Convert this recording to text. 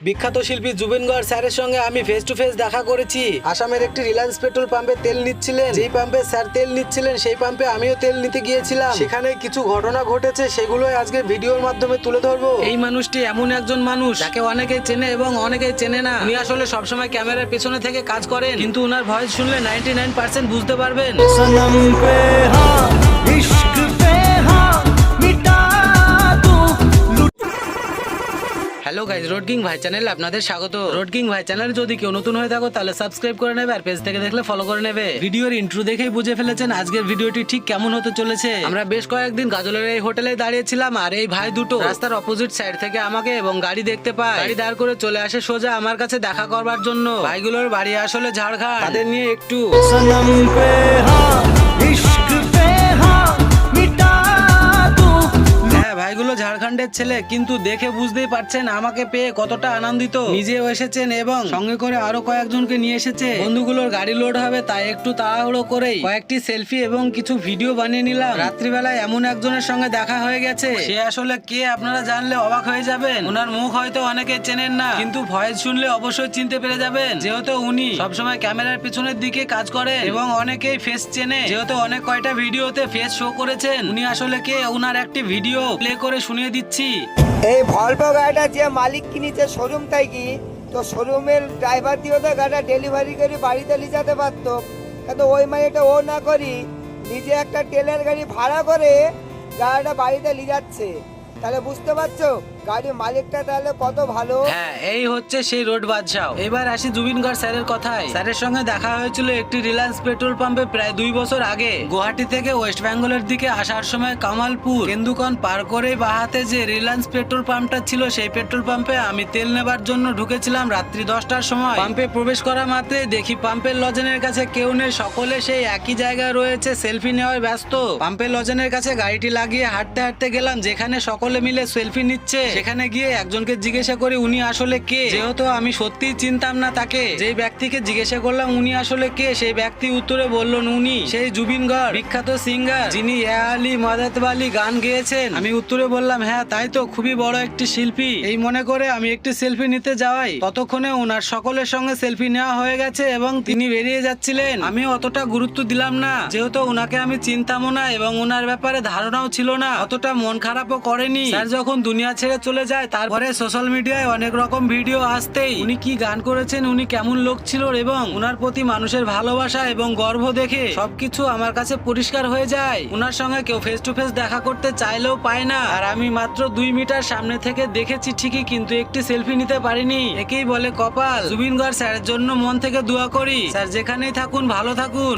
বিখ্যাত শিল্পী জুবিন গার্গ স্যারের সঙ্গে আমি ফেস টু ফেস দেখা করেছি। আসামের একটি রিলায়েন্স পেট্রোল পাম্পে তেল নিচ্ছিলেন। যেই পাম্পে স্যার তেল নিচ্ছিলেন সেই পাম্পে আমিও তেল নিতে গিয়েছিলাম। সেখানে কিছু ঘটনা ঘটেছে, সেগুলোই আজকে ভিডিওর মাধ্যমে তুলে ধরবো। এই মানুষটি এমন একজন মানুষ যাকে অনেকেই চেনে এবং অনেকেই চেনে না। উনি আসলে সবসময় ক্যামেরার পেছনে থেকে কাজ করেন, কিন্তু উনার ভয়েস শুনলে 99% বুঝতে পারবেন। হ্যালো গাইজ, রোড কিং ভাই চ্যানেলে আপনাদের স্বাগত। রোড কিং ভাই চ্যানেলে যদি কেউ নতুন হয়ে থাকো তাহলে সাবস্ক্রাইব করে নেবে, আর পেজ থেকে দেখলে ফলো করে নেবে। ভিডিওর ইন্ট্রো দেখেই বুঝে ফেলেছেন আজকের ভিডিওটি ঠিক কেমন হতে চলেছে। আমরা বেশ কয়েকদিন গাজলের এই হোটেলে দাঁড়িয়েছিলাম, আর এই ভাই দুটো রাস্তার অপোজিট সাইড থেকে আমাকে এবং গাড়ি দেখতে পায়। গাড়ি দাঁড় করে চলে আসে সোজা আমার কাছে দেখা করবার জন্য। ভাইগুলোর বাড়ি আসলে ঝাড়খণ্ড। তাদের নিয়ে একটু ভাইগুলো ঝাড়খণ্ডের ছেলে, কিন্তু দেখে বুঝতেই পারছেন আমাকে পেয়ে কতটা আনন্দিত। নিজেও এসেছেন এবং সঙ্গে করে আরো কয়েকজনকে নিয়ে এসেছে। বন্ধুগুলোর গাড়ি লোড হবে তাই একটু তাড়াহুড়ো করেই কয়েকটি সেলফি এবং কিছু ভিডিও বানিয়ে নিলাম। রাত্রিবেলায় এমন একজনের সঙ্গে দেখা হয়ে গেছে। সে আসলে কে আপনারা জানলে অবাক হয়ে যাবেন। ওনার মুখ হয়তো অনেকে চেনেন না, কিন্তু ভয়েস শুনলে অবশ্যই চিনতে পেরে যাবেন, যেহেতু উনি সবসময় ক্যামেরার পিছনের দিকে কাজ করেন এবং অনেকেই ফেস চেনে, যেহেতু অনেক কয়টা ভিডিওতে ফেস শো করেছেন। উনি আসলে কে, ওনার একটি ভিডিও প্লে করে শুনিয়ে দিচ্ছি। এই ভলভো গাড়িটা যে মালিক কিনেছে শোরুম তাই কি, তো শোরুমের ড্রাইভার দিয়ে তো গাড়িটা ডেলিভারি করে বাড়িতে নিয়ে যেতে পারতো, কিন্তু ওই মালিকটা ও না করি নিজে একটা টেলার গাড়ি ভাড়া করে গাড়িটা বাড়িতে নিয়ে যাচ্ছে। তাহলে বুঝতে পারছো গাড়ির মালিকটা তাহলে কত ভালো। হ্যাঁ, এই হচ্ছে সেই রোড বাদশাহ। এবার আসি জুবিন গার্গ স্যারের কথায়। স্যারের সঙ্গে দেখা হয়েছিল একটি রিলায়েন্স পেট্রোল পাম্পে প্রায় 2 বছর আগে। গুয়াহাটি থেকে ওয়েস্ট বেঙ্গলের দিকে আসার সময় কামালপুর কেন্দুকন পার করে বাহাতে যে রিলায়েন্স পেট্রোল পাম্পটা ছিল, সেই পেট্রোল পাম্পে আমি তেল নেবার জন্য ঢুকেছিলাম রাত্রি 10টার সময়। পাম্পে প্রবেশ করা মাত্রই দেখি পাম্পের লজেনের কাছে কেউ নেই, সকলে সেই একই জায়গায় রয়েছে, সেলফি নেওয়ায় ব্যস্ত। পাম্পের লজেনের কাছে গাড়িটি লাগিয়ে হাঁটতে হাঁটতে গেলাম, যেখানে সকলে মিলে সেলফি নিচ্ছে। সেখানে গিয়ে একজনকে জিজ্ঞাসা করি উনি আসলে কে, যেহেতু আমি সত্যিই চিনতাম না তাকে। যে ব্যক্তিকে জিজ্ঞাসা করলাম উনি আসলে কে, সেই ব্যক্তি উত্তরে বললেন উনি সেই জুবিন গার্গ, বিখ্যাত সিঙ্গার, যিনি এ আলি মাদাতওয়ালি গান গেয়েছেন। আমি উত্তরে বললাম হ্যাঁ তাই তো, খুবই বড় একটি শিল্পী। এই মনে করে আমি একটি সেলফি নিতে যাওয়াই ততক্ষণে ওনার সকলের সঙ্গে সেলফি নেওয়া হয়ে গেছে এবং তিনি বেরিয়ে যাচ্ছিলেন। আমি অতটা গুরুত্ব দিলাম না, যেহেতু ওনাকে আমি চিনতামও না এবং ওনার ব্যাপারে ধারণাও ছিল না। অতটা মন খারাপও করেনি। স্যার যখন দুনিয়া ছেড়ে চলে যায় তারপরে সোশ্যাল মিডিয়ায় অনেক রকম ভিডিও আসতেই উনি কি গান করেছেন, উনি কেমন লোক ছিল এবং ওনার প্রতি মানুষের ভালোবাসা এবং গর্ব দেখে সবকিছু আমার কাছে পরিষ্কার হয়ে যায়। ওনার সঙ্গে কেউ ফেস টু ফেস দেখা করতে চাইলেও পায় না, আর আমি মাত্র 2 মিটার সামনে থেকে দেখেছি ঠিকই, কিন্তু একটি সেলফি নিতে পারিনি। একেই বলে কপাল। জুবিন গার্গ স্যারের জন্য মন থেকে দোয়া করি, স্যার যেখানেই থাকুন ভালো থাকুন।